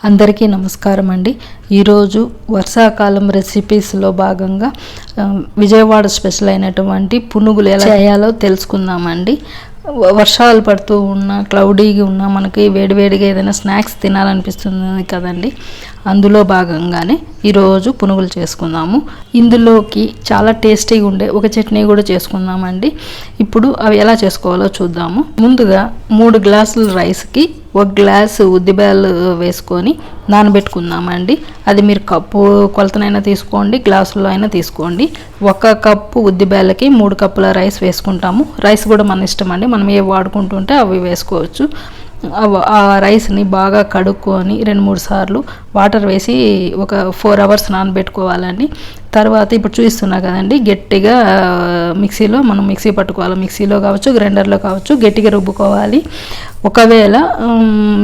అందరికీ నమస్కారం అండి. ఈరోజు వర్షాకాలం రెసిపీస్లో భాగంగా విజయవాడ స్పెషల్ అయినటువంటి పునుగులు ఎలా చేయాలో తెలుసుకుందామండి. వర్షాలు పడుతూ ఉన్నా క్లౌడీగా ఉన్నా మనకి వేడివేడిగా ఏదైనా స్నాక్స్ తినాలనిపిస్తుంది కదండి. అందులో భాగంగానే ఈరోజు పునుగులు చేసుకుందాము. ఇందులోకి చాలా టేస్టీగా ఉండే ఒక చట్నీ కూడా చేసుకుందామండి. ఇప్పుడు అవి ఎలా చేసుకోవాలో చూద్దాము. ముందుగా 3 గ్లాసుల రైస్కి 1 గ్లాసు ఉద్దిబేలు వేసుకొని నానబెట్టుకుందామండి. అది మీరు కప్పు కొలతనైనా తీసుకోండి, గ్లాసులో అయినా తీసుకోండి. 1 కప్పు ఉద్దిబేలకి 3 కప్పుల రైస్ వేసుకుంటాము. రైస్ కూడా మన ఇష్టం అండి, మనం ఏ వాడుకుంటుంటే అవి వేసుకోవచ్చు. ఆ రైస్ని బాగా కడుక్కొని 2-3 సార్లు వాటర్ వేసి ఒక 4 అవర్స్ నానబెట్టుకోవాలండి. తర్వాత ఇప్పుడు చూపిస్తున్నా కదండి, గట్టిగా మిక్సీలో మనం మిక్సీ పట్టుకోవాలి. మిక్సీలో కావచ్చు, గ్రైండర్లో కావచ్చు, గట్టిగా రుబ్బుకోవాలి. ఒకవేళ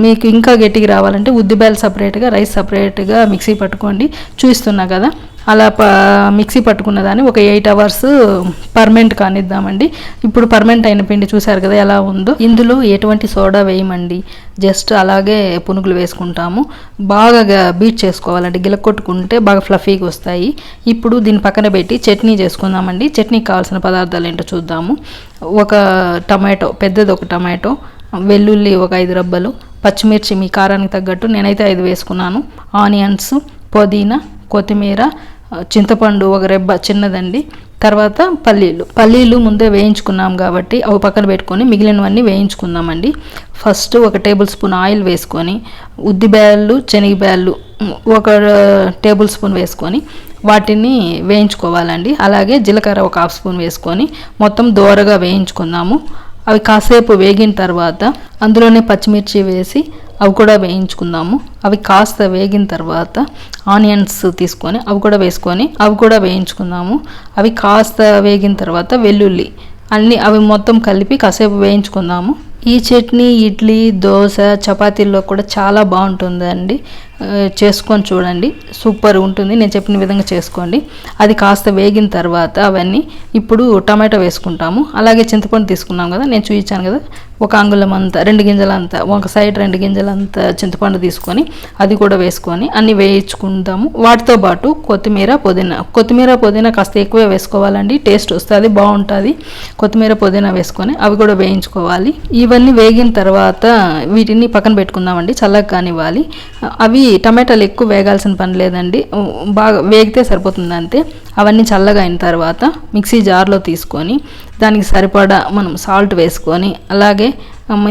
మీకు ఇంకా గట్టిగా రావాలంటే ఉద్దిబేలు సపరేట్గా, రైస్ సపరేట్గా మిక్సీ పట్టుకోండి. చూపిస్తున్నా కదా, అలా మిక్సీ పట్టుకున్న దాన్ని ఒక 8 అవర్స్ పర్మెంట్ కానిద్దామండి. ఇప్పుడు పర్మెంట్ అయిన పిండి చూసారు కదా ఎలా ఉందో. ఇందులో ఎటువంటి సోడా వేయమండి, జస్ట్ అలాగే పునుగులు వేసుకుంటాము. బాగా బీట్ చేసుకోవాలండి, గిలకొట్టుకుంటే బాగా ఫ్లఫీగా వస్తాయి. ఇప్పుడు దీన్ని పక్కన పెట్టి చట్నీ చేసుకుందామండి. చట్నీకి కావాల్సిన పదార్థాలు ఏంటో చూద్దాము. ఒక టమాటో, పెద్దది ఒక టమాటో, వెల్లుల్లి ఒక 5 రబ్బలు, పచ్చిమిర్చి మీ కారానికి తగ్గట్టు నేనైతే 5 వేసుకున్నాను, ఆనియన్స్, పుదీనా, కొత్తిమీర, చింతపండు ఒక రెబ్బ చిన్నదండి. తర్వాత పల్లీలు ముందే వేయించుకున్నాం కాబట్టి అవి పక్కన పెట్టుకొని మిగిలినవన్నీ వేయించుకుందామండి. ఫస్ట్ 1 టేబుల్ స్పూన్ ఆయిల్ వేసుకొని ఉద్దిబేళ్ళు, శనగబేళ్ళు 1 టేబుల్ స్పూన్ వేసుకొని వాటిని వేయించుకోవాలండి. అలాగే జీలకర్ర ఒక 1/2 స్పూన్ వేసుకొని మొత్తం దోరగా వేయించుకుందాము. అవి కాసేపు వేగిన తర్వాత అందులోనే పచ్చిమిర్చి వేసి అవి కూడా వేయించుకుందాము. అవి కాస్త వేగిన తర్వాత ఆనియన్స్ తీసుకొని అవి కూడా వేసుకొని అవి కూడా వేయించుకుందాము. అవి కాస్త వేగిన తర్వాత వెల్లుల్లి అవి మొత్తం కలిపి కాసేపు వేయించుకుందాము. ఈ చట్నీ ఇడ్లీ, దోశ, చపాతీల్లో కూడా చాలా బాగుంటుందండి. చేసుకొని చూడండి, సూపర్ ఉంటుంది. నేను చెప్పిన విధంగా చేసుకోండి. అది కాస్త వేగిన తర్వాత అవన్నీ ఇప్పుడు టమాటో వేసుకుంటాము. అలాగే చింతపండు తీసుకున్నాం కదా, నేను చూపించాను కదా, 1 అంగుళం అంతా, 2 గింజలంతా, ఒక సైడ్ 2 గింజలంతా చింతపండు తీసుకొని అది కూడా వేసుకొని అన్నీ వేయించుకుంటాము. వాటితో పాటు కొత్తిమీర పుదీనా కాస్త ఎక్కువే వేసుకోవాలండి, టేస్ట్ వస్తుంది, బాగుంటుంది. కొత్తిమీర పుదీనా వేసుకొని అవి కూడా వేయించుకోవాలి. ఇవన్నీ వేగిన తర్వాత వీటిని పక్కన పెట్టుకుందామండి, చల్లగా కానివ్వాలి. అవి టమాటాలు ఎక్కువ వేగాల్సిన పని లేదండి, బాగా వేగితే సరిపోతుంది అంతే. అవన్నీ చల్లగా అయిన తర్వాత మిక్సీ జార్లో తీసుకొని దానికి సరిపడా మనం సాల్ట్ వేసుకొని, అలాగే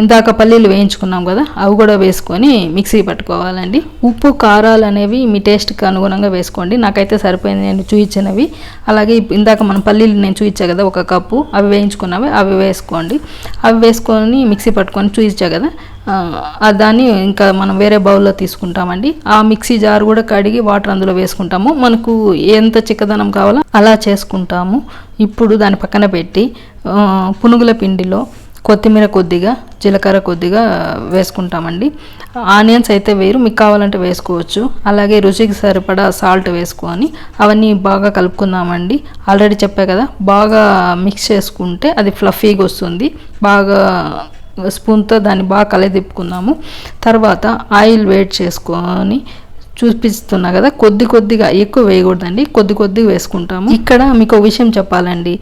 ఇందాక పల్లీలు వేయించుకున్నాం కదా అవి కూడా వేసుకొని మిక్సీ పట్టుకోవాలండి. ఉప్పు, కారాలు అనేవి మీ టేస్ట్కి అనుగుణంగా వేసుకోండి. నాకైతే సరిపోయింది నేను చూపించినవి. అలాగే ఇందాక మనం పల్లీలు నేను చూపించా కదా 1 కప్పు, అవి వేయించుకున్నవి అవి వేసుకోండి. అవి వేసుకొని మిక్సీ పట్టుకొని చూపించా కదా, దాన్ని ఇంకా మనం వేరే బౌల్లో తీసుకుంటామండి. ఆ మిక్సీ జార్ కూడా కడిగి వాటర్ అందులో వేసుకుంటాము. మనకు ఎంత చిక్కదనం కావాలో అలా చేసుకుంటాము. ఇప్పుడు దాన్ని పక్కన పెట్టి పునుగుల పిండిలో కొత్తిమీర కొద్దిగా, జీలకర్ర కొద్దిగా వేసుకుంటామండి. ఆనియన్స్ అయితే వేరు, మీకు కావాలంటే వేసుకోవచ్చు. అలాగే రుచికి సరిపడా సాల్ట్ వేసుకొని అవన్నీ బాగా కలుపుకుందామండి. ఆల్రెడీ చెప్పా కదా, బాగా మిక్స్ చేసుకుంటే అది ఫ్లఫీగా వస్తుంది. బాగా స్పూన్తో దాన్ని బాగా కలదిప్పుకుందాము. తర్వాత ఆయిల్ వేడి చేసుకొని చూపిస్తున్నా కదా, కొద్దిగా, ఎక్కువ వేయకూడదండి, కొద్దిగా వేసుకుంటాము. ఇక్కడ మీకు ఒక విషయం చెప్పాలండి,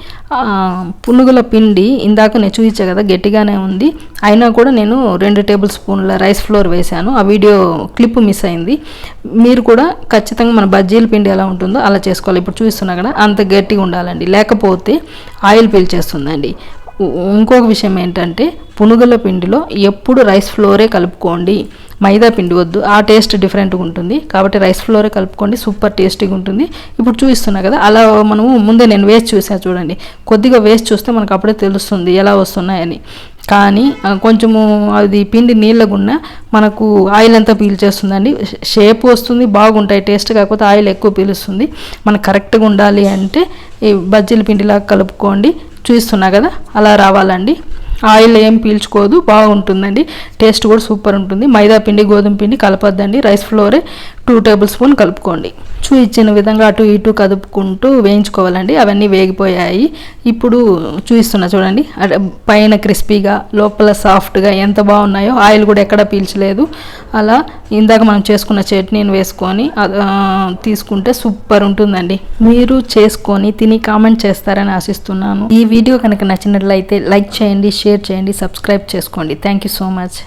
పునుగుల పిండి ఇందాక నేను చూపించా కదా గట్టిగానే ఉంది, అయినా కూడా నేను 2 టేబుల్ స్పూన్ల రైస్ ఫ్లోర్ వేశాను. ఆ వీడియో క్లిప్ మిస్ అయింది. మీరు కూడా ఖచ్చితంగా మన బజ్జీల పిండి ఎలా ఉంటుందో అలా చేసుకోవాలి. ఇప్పుడు చూపిస్తున్నా కదా, అంత గట్టిగా ఉండాలండి, లేకపోతే ఆయిల్ పీల్చేస్తుందండి. ఇంకొక విషయం ఏంటంటే, పునుగుల పిండిలో ఎప్పుడు రైస్ ఫ్లోరే కలుపుకోండి, మైదా పిండి వద్దు, ఆ టేస్ట్ డిఫరెంట్గా ఉంటుంది. కాబట్టి రైస్ ఫ్లోరే కలుపుకోండి, సూపర్ టేస్టీగా ఉంటుంది. ఇప్పుడు చూపిస్తున్నా కదా, అలా మనము ముందే నేను వేసి చూసా చూడండి, కొద్దిగా వేసి చూస్తే మనకు అప్పుడే తెలుస్తుంది ఎలా వస్తున్నాయని. కానీ కొంచెము అది పిండి నీళ్ళగున్నా మనకు ఆయిల్ అంతా పీల్చేస్తుందండి. షేప్ వస్తుంది, బాగుంటాయి టేస్ట్, కాకపోతే ఆయిల్ ఎక్కువ పీలుస్తుంది. మనకు కరెక్ట్గా ఉండాలి అంటే ఈ బజ్జీల పిండిలాగా కలుపుకోండి. చూపిస్తున్నా కదా అలా రావాలండి. ఆయిల్ ఏం పీల్చుకోదు, బాగుంటుందండి, టేస్ట్ కూడా సూపర్ ఉంటుంది. మైదా పిండి, గోధుమ పిండి కలపొద్దండి, రైస్ ఫ్లోరే 2 టేబుల్ స్పూన్ కలుపుకోండి. చూయించిన విధంగా అటు ఇటు కదుపుకుంటూ వేయించుకోవాలండి. అవన్నీ వేగిపోయాయి. ఇప్పుడు చూపిస్తున్నా చూడండి, పైన క్రిస్పీగా లోపల సాఫ్ట్గా ఎంత బాగున్నాయో. ఆయిల్ కూడా ఎక్కడ పీల్చలేదు. అలా ఇందాక మనం చేసుకున్న చట్నీని వేసుకొని తీసుకుంటే సూపర్ ఉంటుందండి. మీరు చేసుకొని తిని కామెంట్ చేస్తారని ఆశిస్తున్నాను. ఈ వీడియో కనుక నచ్చినట్లయితే లైక్ చేయండి, షేర్ చేయండి, సబ్స్క్రైబ్ చేసుకోండి. Thank you so much.